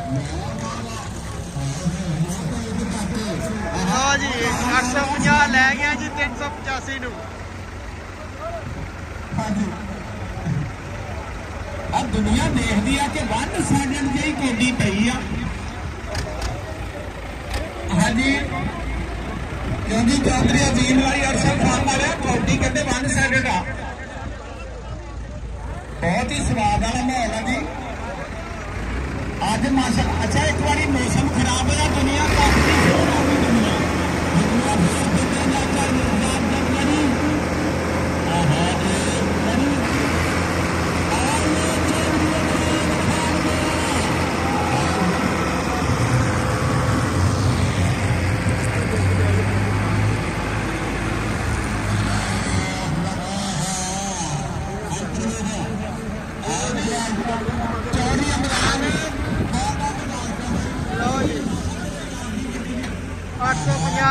हाँ जी 850 लै गया जी 385 नूं। हाँ जी दुनिया देखती है कि 1 सेकंड जी कोडी पई आ। हाँ जी क्योंकि चौधरी अजीम भाई अरशद खान मारे कौडी कहते 1 सेकंड आ। बहुत ही स्वाद वाला माहौल है जी अज माशा। अच्छा एक बार मौसम खराब है दुनिया काफी जोर आ गई दुनिया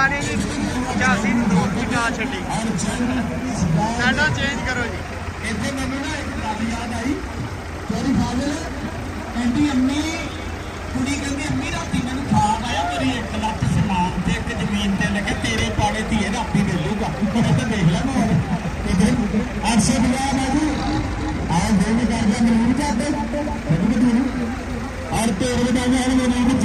ने जी 85 नोट की ना छड़ी साडा चेंज करो जी। इतने मैंने ना एक गल याद आई तेरी फादर कहती अम्मी कुड़ी कहती अम्मी राती मैंने ख्वाब आया मेरी 1 लाख समान ते एक जमीन ते लगे तेरे पावे धीए राती मिलूगा तो देख ला माहौल 850 बाबू आओ दिन करके मरूद कर दे और तेरे बताने वाले मरूद